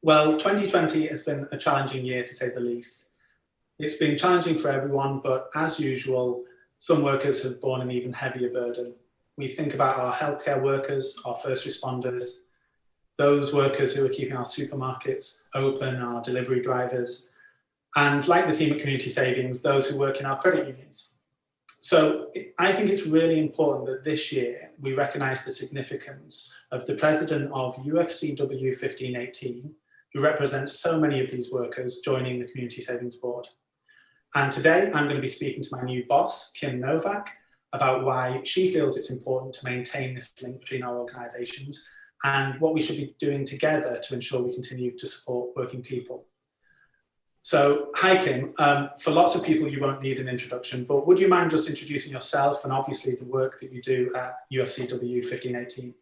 Well, 2020 has been a challenging year to say the least. It's been challenging for everyone, but as usual, some workers have borne an even heavier burden. We think about our healthcare workers, our first responders, those workers who are keeping our supermarkets open, our delivery drivers, and like the team at Community Savings, those who work in our credit unions. So I think it's really important that this year we recognise the significance of the president of UFCW 1518, who represents so many of these workers joining the Community Savings Board. And today I'm going to be speaking to my new boss, Kim Novak, about why she feels it's important to maintain this link between our organisations and what we should be doing together to ensure we continue to support working people. So, hi Kim. For lots of people, you won't need an introduction, but would you mind just introducing yourself and obviously the work that you do at UFCW 1518?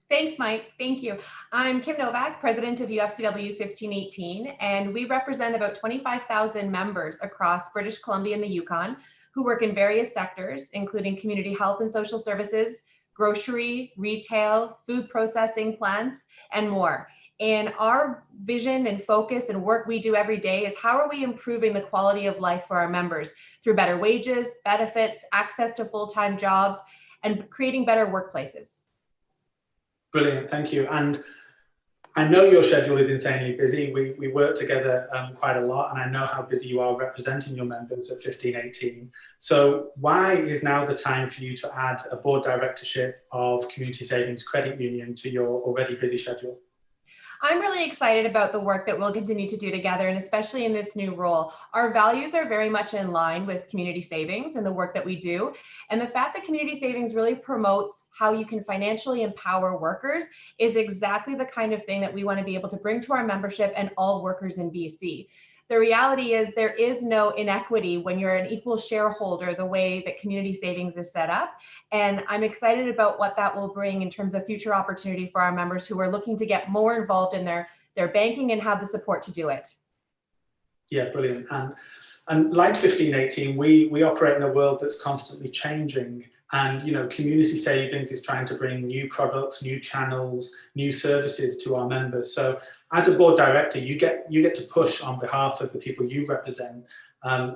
Thanks, Mike. Thank you. I'm Kim Novak, president of UFCW 1518, and we represent about 25,000 members across British Columbia and the Yukon who work in various sectors, including community health and social services, grocery, retail, food processing plants, and more. And our vision and focus and work we do every day is how are we improving the quality of life for our members through better wages, benefits, access to full-time jobs, and creating better workplaces. Brilliant, thank you. And I know your schedule is insanely busy. We work together quite a lot, and I know how busy you are representing your members at 1518. So why is now the time for you to add a board directorship of Community Savings Credit Union to your already busy schedule? I'm really excited about the work that we'll continue to do together, and especially in this new role. Our values are very much in line with Community Savings and the work that we do. And the fact that Community Savings really promotes how you can financially empower workers is exactly the kind of thing that we want to be able to bring to our membership and all workers in BC. The reality is there is no inequity when you're an equal shareholder the way that Community Savings is set up. And I'm excited about what that will bring in terms of future opportunity for our members who are looking to get more involved in their banking and have the support to do it. Yeah, brilliant. And like 1518, we operate in a world that's constantly changing. And Community Savings is trying to bring new products, new channels, new services to our members. So as a board director, you get to push on behalf of the people you represent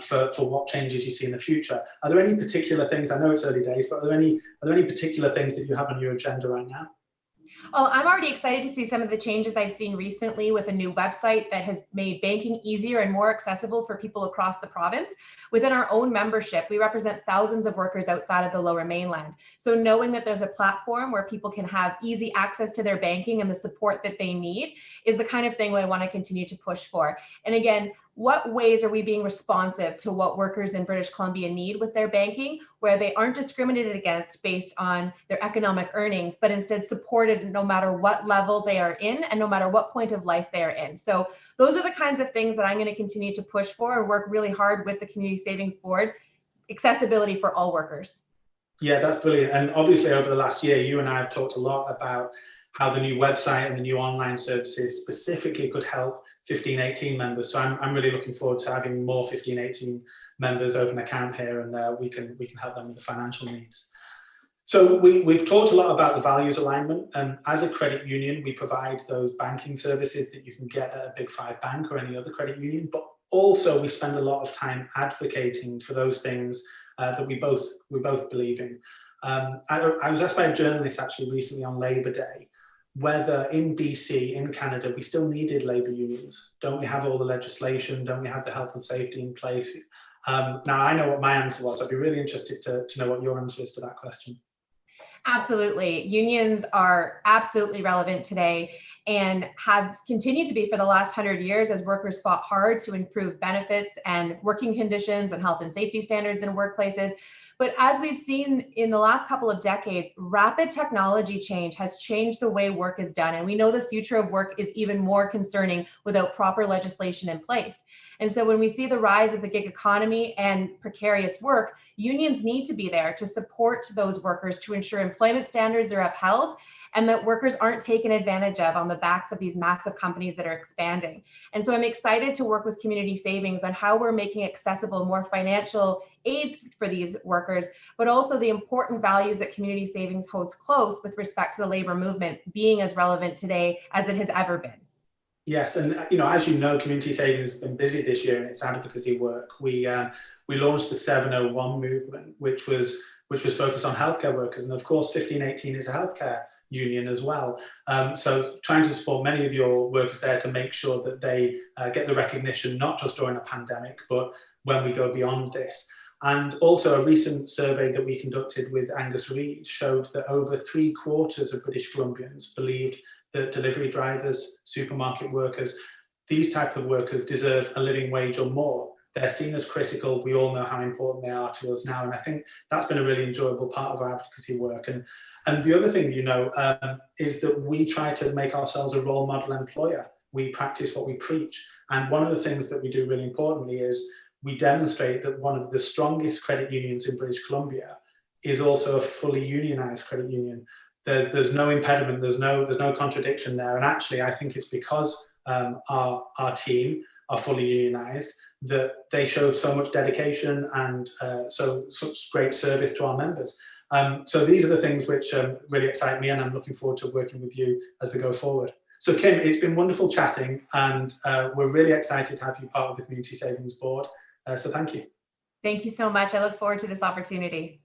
for what changes you see in the future. Are there any particular things? I know it's early days, but are there any particular things that you have on your agenda right now? Oh, I'm already excited to see some of the changes I've seen recently with a new website that has made banking easier and more accessible for people across the province. Within our own membership, we represent thousands of workers outside of the Lower Mainland. So knowing that there's a platform where people can have easy access to their banking and the support that they need is the kind of thing I want to continue to push for. And again, what ways are we being responsive to what workers in British Columbia need with their banking, where they aren't discriminated against based on their economic earnings, but instead supported no matter what level they are in and no matter what point of life they are in. So those are the kinds of things that I'm going to continue to push for and work really hard with the Community Savings Board, accessibility for all workers. Yeah, that's brilliant. And obviously over the last year, you and I have talked a lot about how the new website and the new online services specifically could help 1518 members. So I'm really looking forward to having more 1518 members open an account here, and we can help them with the financial needs. So we've talked a lot about the values alignment, and as a credit union, we provide those banking services that you can get at a Big Five bank or any other credit union, but also we spend a lot of time advocating for those things that we both believe in. I was asked by a journalist actually recently on Labour Day whether in BC, in Canada, we still needed labour unions. Don't we have all the legislation? Don't we have the health and safety in place? Now, I know what my answer was. I'd be really interested to know what your answer is to that question. Absolutely. Unions are absolutely relevant today and have continued to be for the last 100 years as workers fought hard to improve benefits and working conditions and health and safety standards in workplaces. But as we've seen in the last couple of decades, rapid technology change has changed the way work is done. And we know the future of work is even more concerning without proper legislation in place. And so when we see the rise of the gig economy and precarious work, unions need to be there to support those workers to ensure employment standards are upheld and that workers aren't taken advantage of on the backs of these massive companies that are expanding. And so I'm excited to work with Community Savings on how we're making accessible more financial aids for these workers, but also the important values that Community Savings holds close with respect to the labor movement being as relevant today as it has ever been. Yes, and as you know, Community Savings has been busy this year in its advocacy work. We launched the 701 movement, which was focused on healthcare workers, and of course, 1518 is a healthcare union as well. So trying to support many of your workers there to make sure that they get the recognition, not just during a pandemic, but when we go beyond this. And also a recent survey that we conducted with Angus Reid showed that over 3/4 of British Columbians believed that delivery drivers, supermarket workers, these type of workers deserve a living wage or more. They're seen as critical. We all know how important they are to us now. And I think that's been a really enjoyable part of our advocacy work. And the other thing, is that we try to make ourselves a role model employer. We practice what we preach. And one of the things that we do really importantly is we demonstrate that one of the strongest credit unions in British Columbia is also a fully unionized credit union. There's no impediment, there's no contradiction there. And actually, I think it's because our team are fully unionized that they showed so much dedication and such great service to our members. So these are the things which really excite me, and I'm looking forward to working with you as we go forward. So Kim, it's been wonderful chatting, and we're really excited to have you part of the Community Savings Board. So thank you. Thank you so much. I look forward to this opportunity.